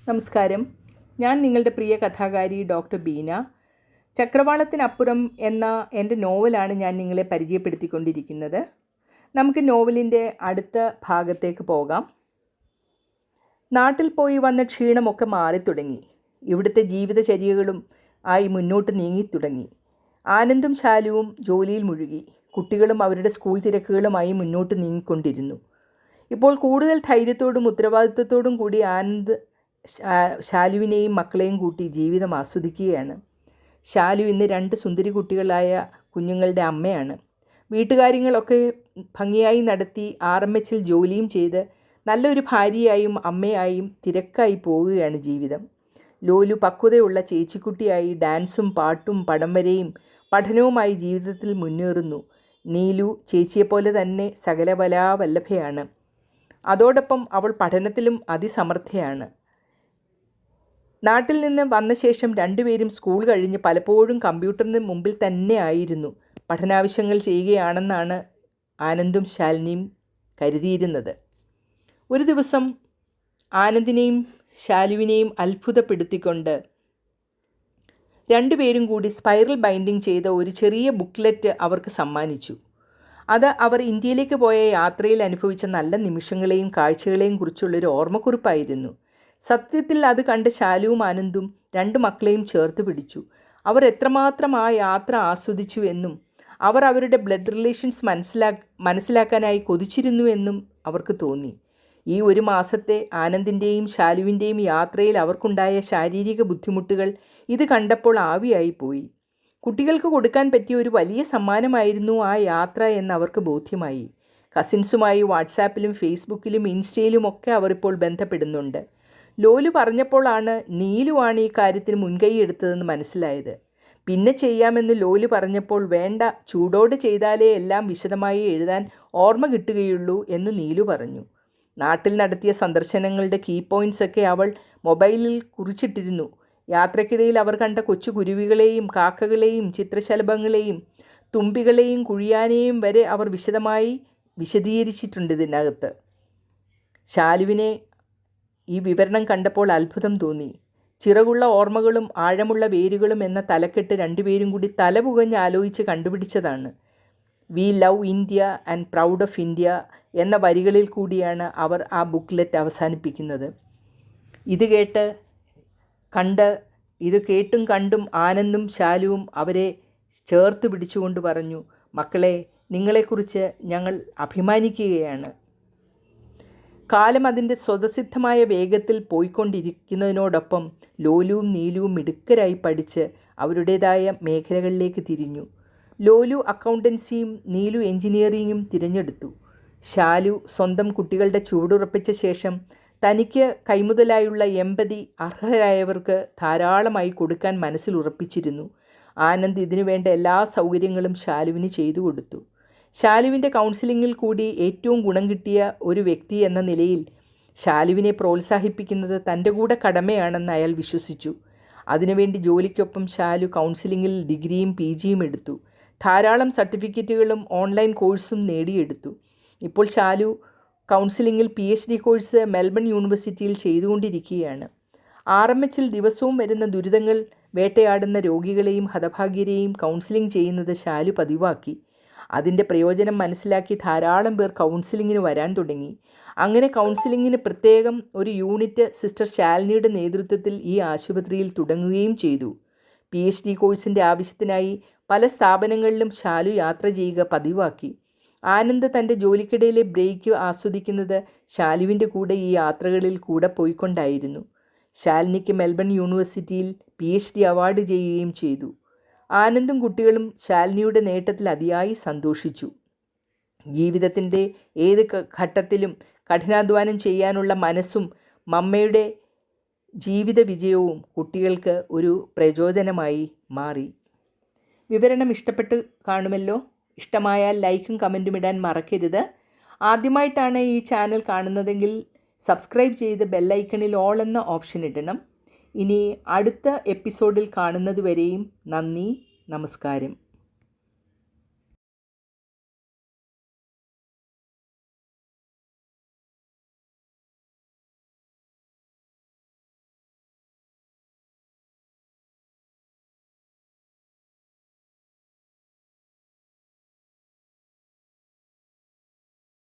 നമസ്കാരം. ഞാൻ നിങ്ങളുടെ പ്രിയ കഥാകാരി ഡോക്ടർ ബീന. ചക്രവാളത്തിനപ്പുറം എന്ന എൻ്റെ നോവലാണ് ഞാൻ നിങ്ങളെ പരിചയപ്പെടുത്തിക്കൊണ്ടിരിക്കുന്നത്. നമുക്ക് നോവലിൻ്റെ അടുത്ത ഭാഗത്തേക്ക് പോകാം. നാട്ടിൽ പോയി വന്ന ക്ഷീണമൊക്കെ മാറിത്തുടങ്ങി. ഇവിടുത്തെ ജീവിതചര്യകളും ആയി മുന്നോട്ട് നീങ്ങിത്തുടങ്ങി. ആനന്ദും ശാലുവും ജോലിയിൽ മുഴുകി. കുട്ടികളും അവരുടെ സ്കൂൾ തിരക്കുകളുമായി മുന്നോട്ട് നീങ്ങിക്കൊണ്ടിരുന്നു. ഇപ്പോൾ കൂടുതൽ ധൈര്യത്തോടും ഉത്തരവാദിത്വത്തോടും കൂടി ആനന്ദ് ശാലുവിനെയും മക്കളെയും കൂട്ടി ജീവിതം ആസ്വദിക്കുകയാണ്. ശാലു ഇന്ന് 2 സുന്ദരി കുട്ടികളായ കുഞ്ഞുങ്ങളുടെ അമ്മയാണ്. വീട്ടുകാര്യങ്ങളൊക്കെ ഭംഗിയായി നടത്തി RMHൽ ജോലിയും ചെയ്ത് നല്ലൊരു ഭാര്യയായും അമ്മയായും തിരക്കായി പോവുകയാണ് ജീവിതം. ലോലു പക്വതയുള്ള ചേച്ചിക്കുട്ടിയായി ഡാൻസും പാട്ടും പടം വരയും പഠനവുമായി ജീവിതത്തിൽ മുന്നേറുന്നു. നീലു ചേച്ചിയെപ്പോലെ തന്നെ സകലകലാവല്ലഭയാണ്. അതോടൊപ്പം അവൾ പഠനത്തിലും അതിസമർത്ഥയാണ്. നാട്ടിൽ നിന്ന് വന്ന ശേഷം രണ്ടുപേരും സ്കൂൾ കഴിഞ്ഞ് പലപ്പോഴും കമ്പ്യൂട്ടറിന് മുമ്പിൽ തന്നെ ആയിരുന്നു. പഠനാവശ്യങ്ങൾ ചെയ്യുകയാണെന്നാണ് ആനന്ദും ശാലിനിയും കരുതിയിരുന്നത്. ഒരു ദിവസം ആനന്ദിനെയും ശാലുവിനെയും അത്ഭുതപ്പെടുത്തിക്കൊണ്ട് രണ്ടുപേരും കൂടി സ്പൈറൽ ബൈൻഡിങ് ചെയ്ത ഒരു ചെറിയ ബുക്ക്ലെറ്റ് അവർക്ക് സമ്മാനിച്ചു. അത് അവർ ഇന്ത്യയിലേക്ക് പോയ യാത്രയിൽ അനുഭവിച്ച നല്ല നിമിഷങ്ങളെയും കാഴ്ചകളെയും കുറിച്ചുള്ളൊരു ഓർമ്മക്കുറിപ്പായിരുന്നു. സത്യത്തിൽ അത് കണ്ട് ശാലുവും ആനന്ദും 2 മക്കളെയും ചേർത്ത് പിടിച്ചു. അവർ എത്രമാത്രം ആ യാത്ര ആസ്വദിച്ചു എന്നും അവർ അവരുടെ ബ്ലഡ് റിലേഷൻസ് മനസ്സിലാക്കാനായി കൊതിച്ചിരുന്നുവെന്നും അവർക്ക് തോന്നി. ഈ 1 മാസത്തെ ആനന്ദിൻ്റെയും ശാലുവിൻ്റെയും യാത്രയിൽ അവർക്കുണ്ടായ ശാരീരിക ബുദ്ധിമുട്ടുകൾ ഇത് കണ്ടപ്പോൾ ആവിയായിപ്പോയി. കുട്ടികൾക്ക് കൊടുക്കാൻ പറ്റിയ ഒരു വലിയ സമ്മാനമായിരുന്നു ആ യാത്ര എന്ന് അവർക്ക് ബോധ്യമായി. കസിൻസുമായി വാട്സാപ്പിലും ഫേസ്ബുക്കിലും ഇൻസ്റ്റയിലുമൊക്കെ അവർ ഇപ്പോൾ ബന്ധപ്പെടുന്നുണ്ട്. ലോലു പറഞ്ഞപ്പോഴാണ് നീലുവാണ് ഈ കാര്യത്തിന് മുൻകൈ എടുത്തതെന്ന് മനസ്സിലായത്. പിന്നെ ചെയ്യാമെന്ന് ലോലു പറഞ്ഞപ്പോൾ വേണ്ട, ചൂടോട് ചെയ്താലേ എല്ലാം വിശദമായി എഴുതാൻ ഓർമ്മ കിട്ടുകയുള്ളൂ എന്ന് നീലു പറഞ്ഞു. നാട്ടിൽ നടത്തിയ സന്ദർശനങ്ങളുടെ കീ പോയിൻറ്റ്സൊക്കെ അവൾ മൊബൈലിൽ കുറിച്ചിട്ടിരുന്നു. യാത്രക്കിടയിൽ അവർ കണ്ട കൊച്ചു കുരുവികളെയും കാക്കകളെയും ചിത്രശലഭങ്ങളെയും തുമ്പികളെയും കുഴിയാനെയും വരെ അവർ വിശദമായി വിശദീകരിച്ചിട്ടുണ്ട് ഇതിനകത്ത്. ശാലുവിനെ ഈ വിവരണം കണ്ടപ്പോൾ അത്ഭുതം തോന്നി. ചിറകുള്ള ഓർമ്മകളും ആഴമുള്ള വേരുകളും എന്ന തലക്കെട്ട് രണ്ടുപേരും കൂടി തലപുകഞ്ഞ് ആലോചിച്ച് കണ്ടുപിടിച്ചതാണ്. We love India and proud of India എന്ന വരികളിൽ കൂടിയാണ് അവർ ആ ബുക്ക്ലെറ്റ് അവസാനിപ്പിക്കുന്നത്. ഇത് കേട്ടും കണ്ടും ആനന്ദും ശാലുവും അവരെ ചേർത്ത് പിടിച്ചുകൊണ്ട് പറഞ്ഞു, മക്കളെ, നിങ്ങളെക്കുറിച്ച് ഞങ്ങൾ അഭിമാനിക്കുകയാണ്. കാലം അതിൻ്റെ സ്വതസിദ്ധമായ വേഗത്തിൽ പോയിക്കൊണ്ടിരിക്കുന്നതിനോടൊപ്പം ലോലുവും നീലുവും മിടുക്കരായി പഠിച്ച് അവരുടേതായ മേഖലകളിലേക്ക് തിരിഞ്ഞു. ലോലു അക്കൗണ്ടൻസിയും നീലു എൻജിനീയറിങ്ങും തിരഞ്ഞെടുത്തു. ശാലു സ്വന്തം കുട്ടികളുടെ ചുവടുറപ്പിച്ച ശേഷം തനിക്ക് കൈമുതലായുള്ള എമ്പതി അർഹരായവർക്ക് ധാരാളമായി കൊടുക്കാൻ മനസ്സിൽ ഉറപ്പിച്ചിരുന്നു. ആനന്ദ് ഇതിനു വേണ്ട എല്ലാ സൗകര്യങ്ങളും ശാലുവിന് ചെയ്തു കൊടുത്തു. ശാലുവിൻ്റെ കൗൺസിലിങ്ങിൽ കൂടി ഏറ്റവും ഗുണം കിട്ടിയ ഒരു വ്യക്തി എന്ന നിലയിൽ ശാലുവിനെ പ്രോത്സാഹിപ്പിക്കുന്നത് തൻ്റെ കൂടെ കടമയാണെന്ന് അയാൾ വിശ്വസിച്ചു. അതിനുവേണ്ടി ജോലിക്കൊപ്പം ശാലു കൗൺസിലിങ്ങിൽ ഡിഗ്രിയും PGയും എടുത്തു. ധാരാളം സർട്ടിഫിക്കറ്റുകളും ഓൺലൈൻ കോഴ്സും നേടിയെടുത്തു. ഇപ്പോൾ ശാലു കൗൺസിലിങ്ങിൽ PhD കോഴ്സ് മെൽബൺ യൂണിവേഴ്സിറ്റിയിൽ ചെയ്തുകൊണ്ടിരിക്കുകയാണ്. RMHൽ ദിവസവും വരുന്ന ദുരിതങ്ങൾ വേട്ടയാടുന്ന രോഗികളെയും ഹതഭാഗ്യരെയും കൗൺസിലിംഗ് ചെയ്യുന്നത് ശാലു പതിവാക്കി. അതിൻ്റെ പ്രയോജനം മനസ്സിലാക്കി ധാരാളം പേർ കൗൺസിലിങ്ങിന് വരാൻ തുടങ്ങി. അങ്ങനെ കൗൺസിലിങ്ങിന് പ്രത്യേകം ഒരു യൂണിറ്റ് സിസ്റ്റർ ശാലിനിയുടെ നേതൃത്വത്തിൽ ഈ ആശുപത്രിയിൽ തുടങ്ങുകയും ചെയ്തു. PhD കോഴ്സിൻ്റെ ആവശ്യത്തിനായി പല സ്ഥാപനങ്ങളിലും ശാലു യാത്ര ചെയ്യുക പതിവാക്കി. ആനന്ദ് തൻ്റെ ജോലിക്കിടയിലെ ബ്രേക്ക് ആസ്വദിക്കുന്നത് ശാലുവിൻ്റെ കൂടെ ഈ യാത്രകളിൽ കൂടെ പോയിക്കൊണ്ടായിരുന്നു. ശാലിനിക്ക് മെൽബൺ യൂണിവേഴ്സിറ്റിയിൽ PhD അവാർഡ് ചെയ്യുകയും ചെയ്തു. ആനന്ദും കുട്ടികളും ശാലിനിയുടെ നേട്ടത്തിൽ അതിയായി സന്തോഷിച്ചു. ജീവിതത്തിൻ്റെ ഏത് ഘട്ടത്തിലും കഠിനാധ്വാനം ചെയ്യാനുള്ള മനസ്സും മമ്മയുടെ ജീവിത വിജയവും കുട്ടികൾക്ക് ഒരു പ്രചോദനമായി മാറി. വിവരണം ഇഷ്ടപ്പെട്ട് കാണുമല്ലോ. ഇഷ്ടമായാൽ ലൈക്കും കമൻറ്റും ഇടാൻ മറക്കരുത്. ആദ്യമായിട്ടാണ് ഈ ചാനൽ കാണുന്നതെങ്കിൽ സബ്സ്ക്രൈബ് ചെയ്ത് ബെല്ലൈക്കണിൽ ഓൾ എന്ന ഓപ്ഷൻ ഇടണം. ഇനി അടുത്ത എപ്പിസോഡിൽ കാണുന്നത് വരെയും നന്ദി, നമസ്കാരം.